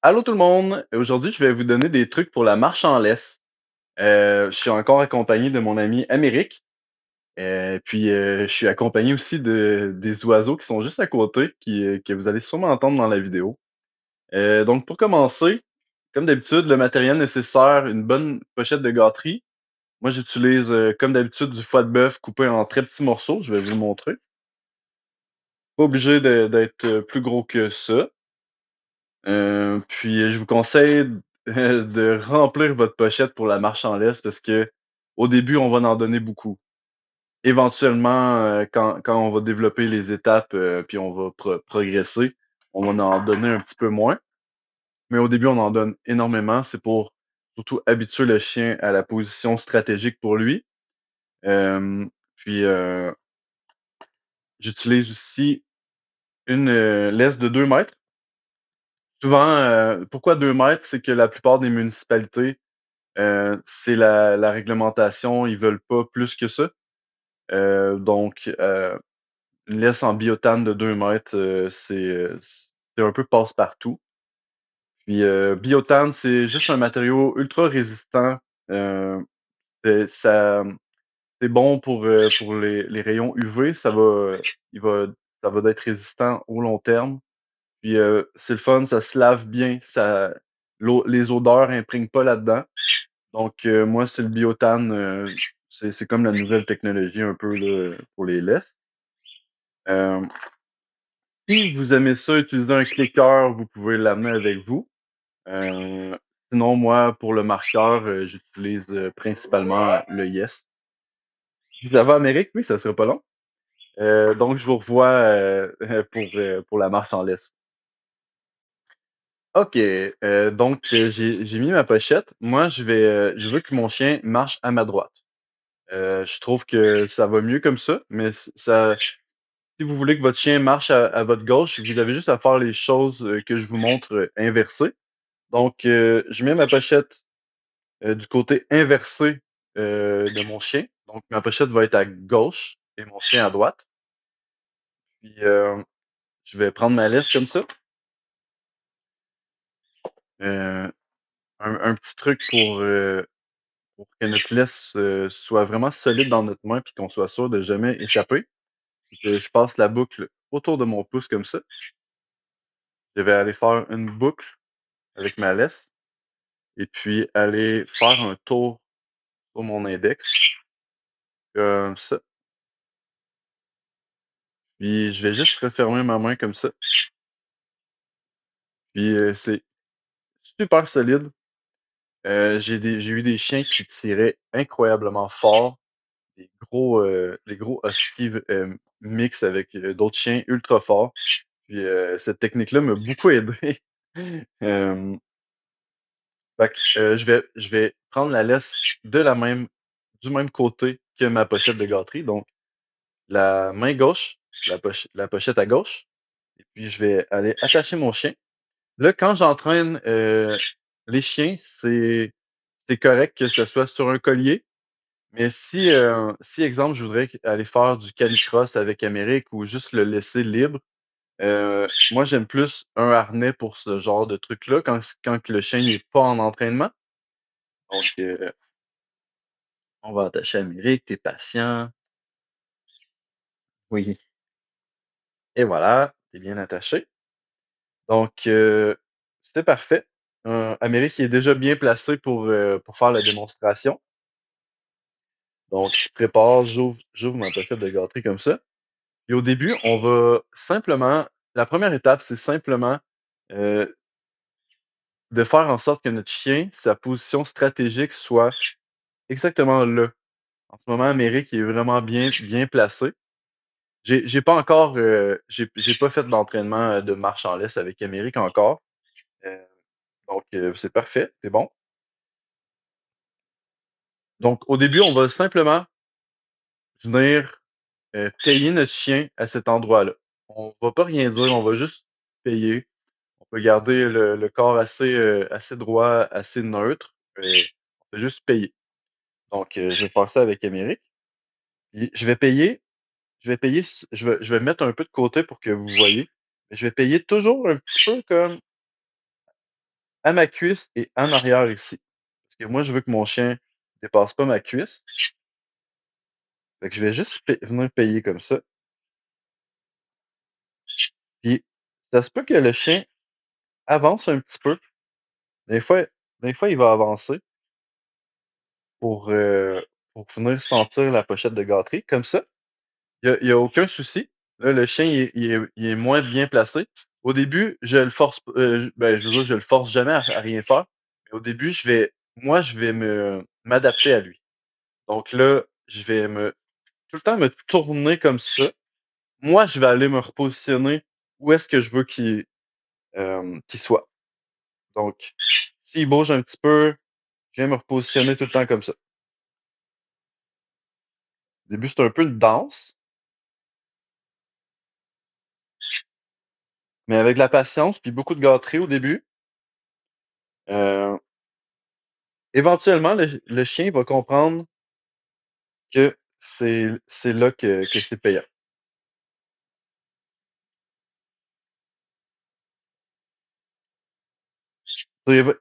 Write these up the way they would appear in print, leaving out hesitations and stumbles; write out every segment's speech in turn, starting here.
Allô tout le monde! Aujourd'hui, je vais vous donner des trucs pour la marche en laisse. Je suis encore accompagné de mon ami Amérique. Je suis accompagné aussi des oiseaux qui sont juste à côté, que vous allez sûrement entendre dans la vidéo. Donc pour commencer, comme d'habitude, le matériel nécessaire, une bonne pochette de gâterie. Moi, j'utilise comme d'habitude du foie de bœuf coupé en très petits morceaux. Je vais vous le montrer. Pas obligé d'être plus gros que ça. Je vous conseille de remplir votre pochette pour la marche en laisse parce que au début, on va en donner beaucoup. Éventuellement, quand on va développer les étapes, puis on va progresser, on va en donner un petit peu moins. Mais au début, on en donne énormément. C'est pour surtout habituer le chien à la position stratégique pour lui. Euh, puis, euh, J'utilise aussi une laisse de 2 mètres. Souvent, pourquoi 2 mètres? C'est que la plupart des municipalités, c'est la réglementation, ils veulent pas plus que ça. Une laisse en biotane de 2 mètres, c'est un peu passe-partout. Biotane, c'est juste un matériau ultra résistant. Euh, Ça, c'est bon pour les rayons UV. Il va, ça va être résistant au long terme. C'est le fun, ça se lave bien, les odeurs imprègnent pas là-dedans. Moi, c'est le biotane, c'est comme la nouvelle technologie un peu là, pour les laisses. Euh, Si vous aimez ça, utiliser un clicker, vous pouvez l'amener avec vous. Euh, Sinon, moi, pour le marqueur, j'utilise principalement le Yes. Si ça va, Amérique, oui, ça sera pas long. Donc, je vous revois pour la marche en laisse. OK. J'ai mis ma pochette. Moi, je veux que mon chien marche à ma droite. Je trouve que ça va mieux comme ça, si vous voulez que votre chien marche à votre gauche, vous avez juste à faire les choses que je vous montre inversées. Je mets ma pochette du côté inversé de mon chien. Donc, ma pochette va être à gauche et mon chien à droite. Puis, euh, je vais prendre ma laisse comme ça. Euh, un petit truc pour que notre laisse soit vraiment solide dans notre main puis qu'on soit sûr de jamais échapper. Je passe la boucle autour de mon pouce comme ça. Je vais aller faire une boucle avec ma laisse et puis aller faire un tour sur mon index comme ça. Puis je vais juste refermer ma main comme ça. C'est super solide. J'ai eu des chiens qui tiraient incroyablement fort, des gros huskies mix avec d'autres chiens ultra forts. Cette technique-là m'a beaucoup aidé. Euh, je vais prendre la laisse du même côté que ma pochette de gâterie. Donc, la main gauche, la pochette à gauche. Et puis, je vais aller attacher mon chien. Là, quand j'entraîne les chiens, c'est correct que ce soit sur un collier. Mais si exemple, je voudrais aller faire du canicross avec Amérique ou juste le laisser libre, moi, j'aime plus un harnais pour ce genre de truc-là quand que le chien n'est pas en entraînement. Donc, on va attacher Amérique, t'es patient. Oui. Et voilà, t'es bien attaché. Donc, c'est parfait. Amérique est déjà bien placé pour faire la démonstration. Donc, je prépare, j'ouvre ma pochette de gâterie comme ça. Et au début, la première étape, c'est simplement euh, de faire en sorte que notre chien, sa position stratégique soit exactement là. En ce moment, Amérique est vraiment bien placé. J'ai pas encore, j'ai pas fait d'entraînement de marche en laisse avec Amérique encore. Euh, c'est parfait, c'est bon. Donc, au début, on va simplement venir payer notre chien à cet endroit-là. On va pas rien dire, on va juste payer. On peut garder le corps assez droit, assez neutre. On peut juste payer. Je vais faire ça avec Amérique. Puis, je vais mettre un peu de côté pour que vous voyez. Je vais payer toujours un petit peu comme à ma cuisse et en arrière ici. Parce que moi, je veux que mon chien dépasse pas ma cuisse. Fait que je vais juste venir payer comme ça. Puis, ça se peut que le chien avance un petit peu. Des fois, des fois, il va avancer pour, euh, pour venir sentir la pochette de gâterie. Comme ça, il y a aucun souci. Là, le chien, il est moins bien placé. Au début, je le force, ben, je veux dire, je le force jamais à rien faire. Mais au début, moi, je vais m'adapter à lui. Donc là, je vais tout le temps me tourner comme ça. Moi, je vais aller me repositionner où est-ce que je veux qu'il soit. Donc, s'il bouge un petit peu, je viens me repositionner tout le temps comme ça. Au début, c'est un peu une danse, mais avec de la patience puis beaucoup de gâterie au début, euh, éventuellement, le chien va comprendre que c'est là que c'est payant. Éve-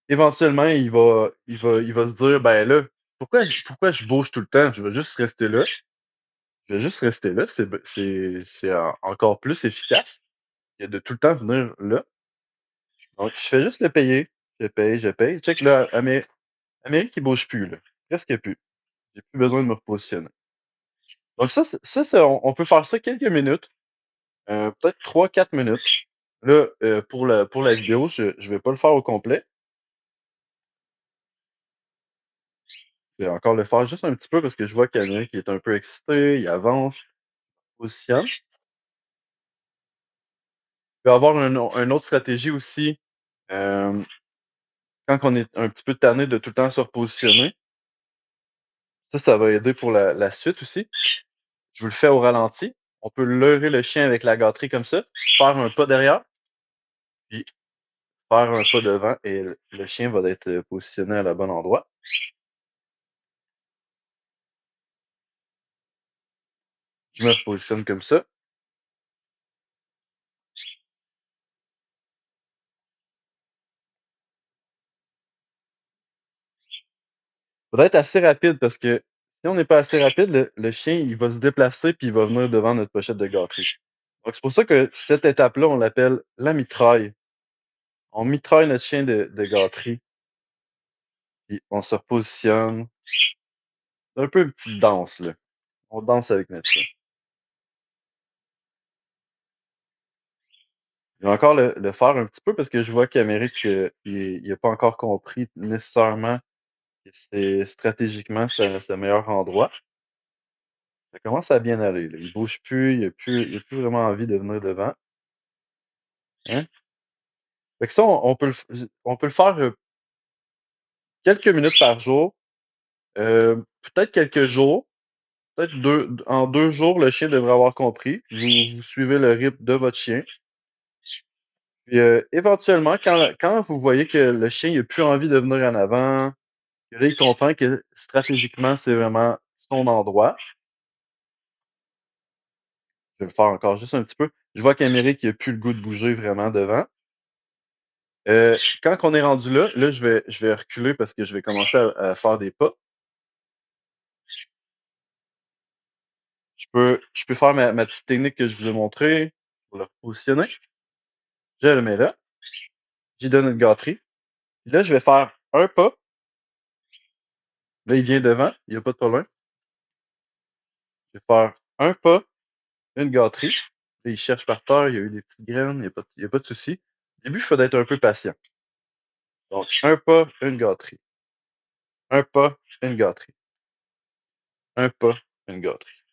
Éventuellement, il va se dire, ben là, pourquoi je bouge tout le temps? Je vais juste rester là. Je vais juste rester là. C'est encore plus efficace que de tout le temps venir là. Donc, je fais juste le payer. Je paye. Check là, Amérique, il bouge plus, là. Presque plus. J'ai plus besoin de me repositionner. Donc on peut faire ça quelques minutes, peut-être 3, 4 minutes. Là, pour la vidéo, je vais pas le faire au complet. Je vais encore le faire juste un petit peu parce que je vois qu'Amérique est un peu excité, il avance, positionne. Il peut y avoir une autre stratégie aussi, euh, quand on est un petit peu tanné de tout le temps se repositionner. Ça va aider pour la suite aussi. Je vous le fais au ralenti. On peut leurrer le chien avec la gâterie comme ça, faire un pas derrière, puis faire un pas devant et le chien va être positionné à la bon endroit. Je me repositionne comme ça. Faudrait être assez rapide parce que si on n'est pas assez rapide, le chien, il va se déplacer puis il va venir devant notre pochette de gâterie. Donc, c'est pour ça que cette étape-là, on l'appelle la mitraille. On mitraille notre chien de gâterie, puis on se repositionne. C'est un peu une petite danse, là. On danse avec notre chien. Je vais encore le faire un petit peu parce que je vois qu'Amérique, il a pas encore compris nécessairement que c'est stratégiquement c'est le meilleur endroit. Ça commence à bien aller, là. Il bouge plus, il a plus vraiment envie de venir devant. Hein? Fait que ça, on peut le faire quelques minutes par jour, peut-être quelques jours, peut-être en 2 jours, le chien devrait avoir compris. Vous suivez le rythme de votre chien. Puis éventuellement, quand vous voyez que le chien n'a plus envie de venir en avant, que là, il comprend que stratégiquement, c'est vraiment son endroit. Je vais le faire encore juste un petit peu. Je vois qu'Amérique n'a plus le goût de bouger vraiment devant. Quand on est rendu là, je vais reculer parce que je vais commencer à faire des pas. Je peux faire ma petite technique que je vous ai montrée pour le positionner. Je le mets là. J'y donne une gâterie. Puis là, je vais faire un pas. Là, il vient devant. Il n'y a pas de problème. Je vais faire un pas, une gâterie. Là, il cherche par terre. Il y a eu des petites graines. Il y a pas de souci. Au début, il faut être un peu patient. Donc, un pas, une gâterie. Un pas, une gâterie. Un pas, une gâterie.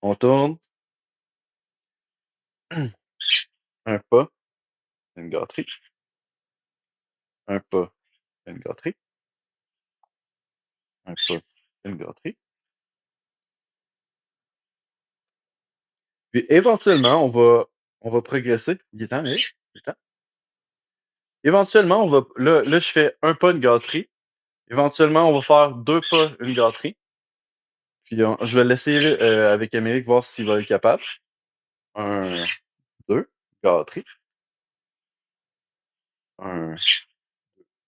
On tourne. Un pas, une gâterie. Un pas, une gâterie. Un pas, une gâterie. Puis éventuellement, on va progresser. Il est temps, mais il est temps. Éventuellement, là, je fais un pas, une gâterie. Éventuellement, on va faire 2 pas, une gâterie. Puis je vais l'essayer avec Amérique, voir s'il va être capable. Un, deux, gâterie. Un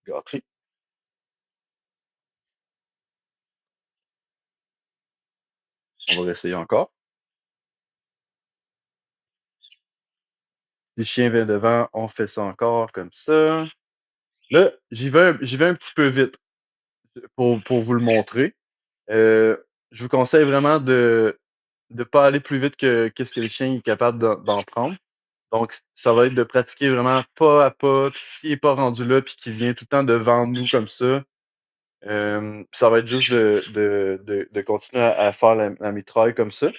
gâterie. On va essayer encore. Les chiens viennent devant, on fait ça encore comme ça. Là, j'y vais un petit peu vite pour vous le montrer. Je vous conseille vraiment de pas aller plus vite que qu'est-ce que le chien est capable d'en prendre. Donc, ça va être de pratiquer vraiment pas à pas. Puis s'il est pas rendu là, puis qu'il vient tout le temps devant nous comme ça va être juste de continuer à faire la mitraille comme ça.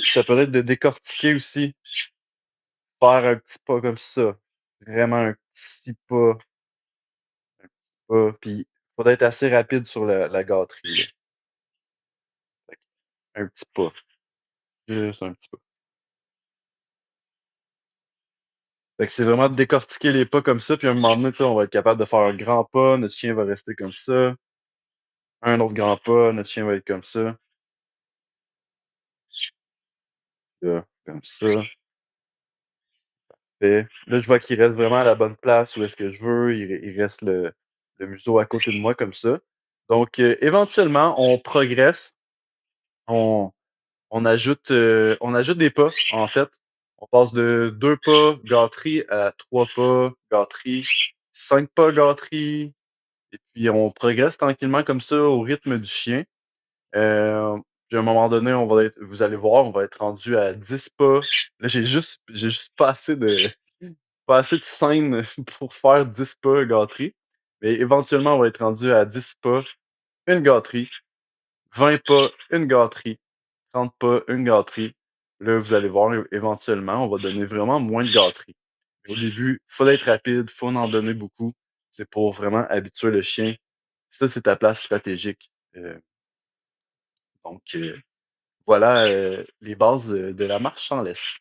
Ça peut être de décortiquer aussi, faire un petit pas comme ça. Vraiment un petit pas. Puis, faut être assez rapide sur la gâterie, là. Fait un petit pas. Juste un petit pas. Fait que c'est vraiment de décortiquer les pas comme ça, puis à un moment donné, tu sais, on va être capable de faire un grand pas, notre chien va rester comme ça. Un autre grand pas, notre chien va être comme ça. Là, comme ça. Fait. Là, je vois qu'il reste vraiment à la bonne place où est-ce que je veux. Il reste le museau à côté de moi comme ça. Donc, éventuellement, on progresse. On, on ajoute des pas, en fait. On passe de 2 pas gâterie à 3 pas gâterie, 5 pas gâterie. Et puis, on progresse tranquillement comme ça au rythme du chien. Puis à un moment donné, vous allez voir, on va être rendu à 10 pas. Là, j'ai juste pas assez de scènes pour faire 10 pas gâterie. Mais éventuellement, on va être rendu à 10 pas, une gâterie, 20 pas, une gâterie, 30 pas, une gâterie. Là, vous allez voir, éventuellement, on va donner vraiment moins de gâterie. Au début, faut être rapide, faut en donner beaucoup. C'est pour vraiment habituer le chien. Ça, c'est ta place stratégique. Donc, voilà les bases de la marche sans laisse.